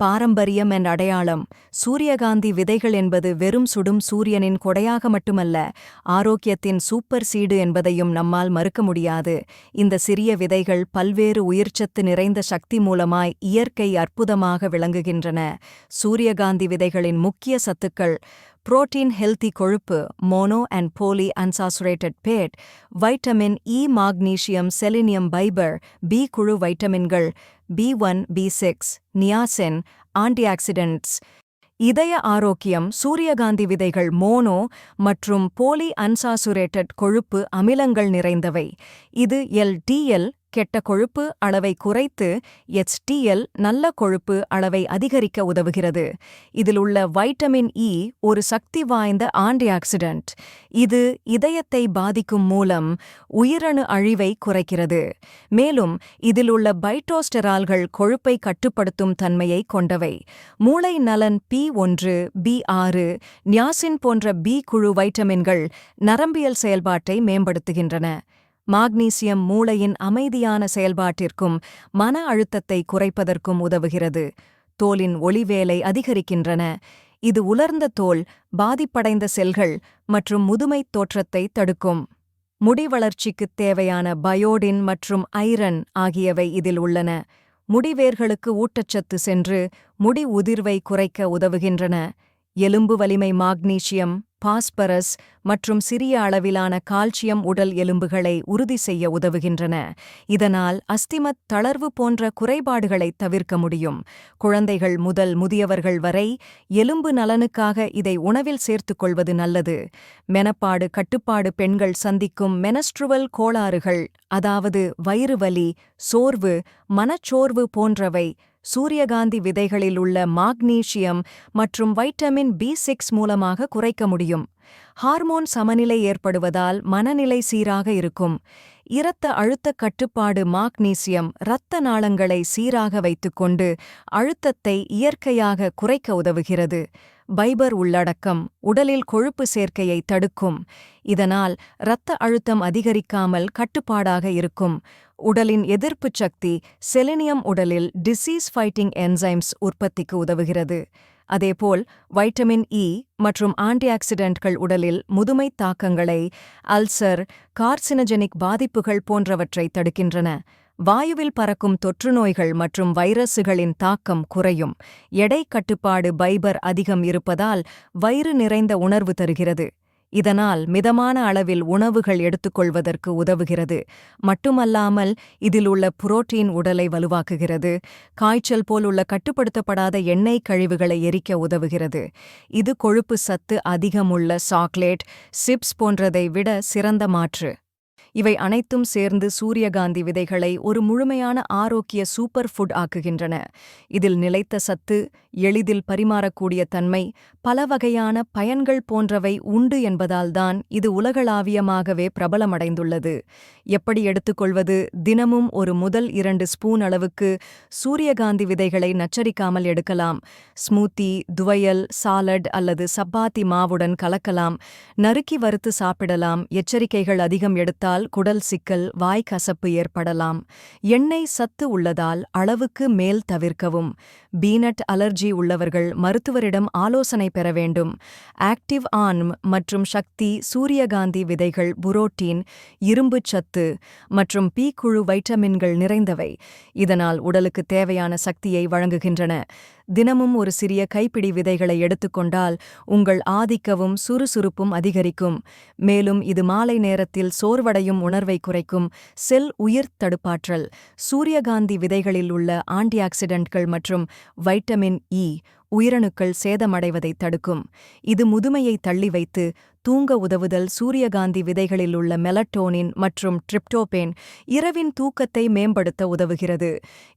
பாரம்பரியம் என் அடையாளம். சூரியகாந்தி விதைகள் என்பது வெறும் சுடும் சூரியனின் கொடையாக மட்டுமல்ல, ஆரோக்கியத்தின் சூப்பர் சீடு என்பதையும் நம்மால் மறுக்க முடியாது. இந்த சிறிய விதைகள் பல்வேறு உயிர்ச்சத்து நிறைந்த சக்தி மூலமாய் இயற்கை அற்புதமாக விளங்குகின்றன. சூரியகாந்தி விதைகளின் முக்கிய சத்துக்கள்: புரோட்டீன், ஹெல்தி கொழுப்பு, mono and poly unsaturated fat, vitamin E, magnesium, selenium, fibre, B குழு வைட்டமின்கள், B1, B6, நியாசின், ஆன்டிஆக்சிடென்ட்ஸ். இதய ஆரோக்கியம்: சூரியகாந்தி விதைகள் மோனோ மற்றும் போலி அன்சாச்சுரேட்டட் கொழுப்பு அமிலங்கள் நிறைந்தவை. இது LDL கெட்ட கொழுப்பு அளவை குறைத்து HDL நல்ல கொழுப்பு அளவை அதிகரிக்க உதவுகிறது. இதில் உள்ள வைட்டமின் இ ஒரு சக்தி வாய்ந்த ஆன்டிஆக்சிடென்ட். இது இதயத்தை பாதிக்கும் மூலம் உயிரணு அழிவை குறைக்கிறது. மேலும் இதில் உள்ள பைட்டோஸ்டெரால்கள் கொழுப்பை கட்டுப்படுத்தும் தன்மையை கொண்டவை. மூளை நலன்: P1, B6, நியாசின் போன்ற பி குழு வைட்டமின்கள் நரம்பியல் செயல்பாட்டை மேம்படுத்துகின்றன. மாக்னீசியம் மூளையின் அமைதியான செயல்பாட்டிற்கும் மன அழுத்தத்தை குறைப்பதற்கும் உதவுகிறது. தோலின் ஒளிவேலை அதிகரிக்கின்றன. இது உலர்ந்த தோல், பாதிப்படைந்த செல்கள் மற்றும் முதுமைத் தோற்றத்தை தடுக்கும். முடி வளர்ச்சிக்குத் தேவையான பயோடின் மற்றும் ஐரன் ஆகியவை இதில் உள்ளன. முடிவேர்களுக்கு ஊட்டச்சத்து சென்று முடி உதிர்வை குறைக்க உதவுகின்றன. எலும்பு வலிமை: மாக்னீசியம், பாஸ்பரஸ் மற்றும் சிறிய அளவிலான கால்சியம் உடல் எலும்புகளை உறுதி செய்ய உதவுகின்றன. இதனால் அஸ்திமத் தளர்வு போன்ற குறைபாடுகளை தவிர்க்க முடியும். குழந்தைகள் முதல் முதியவர்கள் வரை எலும்பு நலனுக்காக இதை உணவில் சேர்த்துக்கொள்வது நல்லது. மெனப்பாடு கட்டுப்பாடு: பெண்கள் சந்திக்கும் மெனஸ்ட்ருவல் கோளாறுகள், அதாவது வயிறு வலி, சோர்வு, மனச்சோர்வு போன்றவை சூரியகாந்தி விதைகளில் உள்ள மாக்னீசியம் மற்றும் வைட்டமின் B6 மூலமாக குறைக்க முடியும். ஹார்மோன் சமநிலை ஏற்படுவதால் மனநிலை சீராக இருக்கும். இரத்த அழுத்த கட்டுப்பாடு: மாக்னீசியம் இரத்த நாளங்களை சீராக வைத்துக்கொண்டு அழுத்தத்தை இயற்கையாக குறைக்க உதவுகிறது. ஃபைபர் உள்ளடக்கம் உடலில் கொழுப்பு சேர்க்கையை தடுக்கும். இதனால் இரத்த அழுத்தம் அதிகரிக்காமல் கட்டுப்பாடாக இருக்கும். உடலின் எதிர்ப்புச் சக்தி: செலினியம் உடலில் டிசீஸ் ஃபைட்டிங் என்சைம்ஸ் உற்பத்திக்கு உதவுகிறது. அதேபோல் வைட்டமின் இ மற்றும் ஆன்டிஆக்சிடென்ட்கள் உடலில் முதுமைத் தாக்கங்களை, அல்சர், கார்சினஜெனிக் பாதிப்புகள் போன்றவற்றை தடுக்கின்றன. வாயுவில் பறக்கும் தொற்றுநோய்கள் மற்றும் வைரசுகளின் தாக்கம் குறையும். எடை கட்டுப்பாடு: ஃபைபர் அதிகம் இருப்பதால் வயிறு நிறைந்த உணர்வு தருகிறது. இதனால் மிதமான அளவில் உணவுகள் எடுத்துக்கொள்வதற்கு உதவுகிறது. மட்டுமல்லாமல் இதில் உள்ள புரோட்டீன் உடலை வலுவாக்குகிறது. காய்ச்சல் போல் உள்ள கட்டுப்படுத்தப்படாத எண்ணெய் கழிவுகளை எரிக்க உதவுகிறது. இது கொழுப்பு சத்து அதிகமுள்ள சாக்லேட், சிப்ஸ் போன்றதை விட சிறந்த மாற்று. இவை அனைத்தும் சேர்ந்து சூரியகாந்தி விதைகளை ஒரு முழுமையான ஆரோக்கிய சூப்பர் ஃபுட் ஆக்குகின்றன. இதில் நிலைத்த சத்து, எளிதில் பரிமாறக்கூடிய தன்மை, பல வகையான பயன்கள் போன்றவை உண்டு என்பதால்தான் இது உலகளாவியமாகவே பிரபலமடைந்துள்ளது. எப்படி எடுத்துக்கொள்வது? தினமும் ஒரு முதல் 2 ஸ்பூன் அளவுக்கு சூரியகாந்தி விதைகளை நச்சரிக்காமல் எடுக்கலாம். ஸ்மூத்தி, துவையல், சாலட் அல்லது சப்பாத்தி மாவுடன் கலக்கலாம். நறுக்கி வறுத்து சாப்பிடலாம். எச்சரிக்கைகள்: அதிகம் எடுத்தால் குடல் சிக்கல், வாய் கசப்பு ஏற்படலாம். எண்ணெய் சத்து உள்ளதால் அளவுக்கு மேல் தவிர்க்கவும். பீனட் அலர்ஜி உள்ளவர்கள் மருத்துவரிடம் ஆலோசனை பெற வேண்டும். ஆக்டிவ் ஆர்ம் மற்றும் சக்தி: சூரியகாந்தி விதைகள் புரோட்டீன், இரும்புச் சத்து மற்றும் பி குழு வைட்டமின்கள் நிறைந்தவை. இதனால் உடலுக்கு தேவையான சக்தியை வழங்குகின்றன. தினமும் ஒரு சிறிய கைப்பிடி விதைகளை எடுத்துக்கொண்டால் உங்கள் ஆதிக்கமும் சுறுசுறுப்பும் அதிகரிக்கும். மேலும் இது மாலை நேரத்தில் சோர்வடையும் உணர்வை குறைக்கும். செல் உயிர் தடுப்பாற்றல்: சூரியகாந்தி விதைகளில் உள்ள ஆன்டிஆக்சிடென்ட்கள் மற்றும் வைட்டமின் இ உயிரணுக்கள் சேதமடைவதை தடுக்கும். இது முதுமையை தள்ளி வைத்து தூங்க உதவுதல். சூரியகாந்தி விதைகளில் உள்ள மெலட்டோனின் மற்றும் டிரிப்டோபேன் இரவின் தூக்கத்தை மேம்படுத்த உதவுகிறது.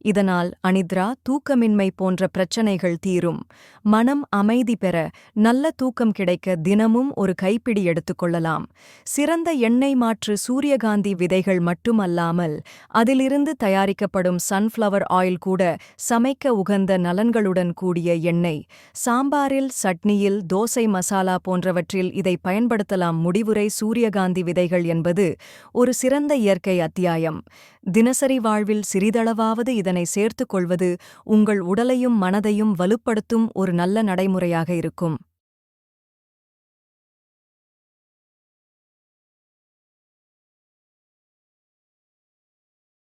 இதனால் அனித்ரா, தூக்கமின்மை போன்ற பிரச்சனைகள் தீரும். மனம் அமைதி பெற, நல்ல தூக்கம் கிடைக்க தினமும் ஒரு கைப்பிடி எடுத்துக்கொள்ளலாம். சிறந்த எண்ணெய் மாற்று: சூரியகாந்தி விதைகள் மட்டுமல்லாமல் அதிலிருந்து தயாரிக்கப்படும் சன்ஃப்ளவர் ஆயில் கூட சமைக்க உகந்த நலன்களுடன் கூடிய எண்ணெய். சாம்பாரில், சட்னியில், தோசை மசாலா போன்றவற்றில் இதை பயன்படுத்தலாம். முடிவுரை: சூரியகாந்தி விதைகள் என்பது ஒரு சிறந்த இயற்கை அத்தியாயம். தினசரி வாழ்வில் சிறிதளவாவது இதனை சேர்த்துக் கொள்வது உங்கள் உடலையும் மனதையும் வலுப்படுத்தும் ஒரு நல்ல நடைமுறையாக இருக்கும்.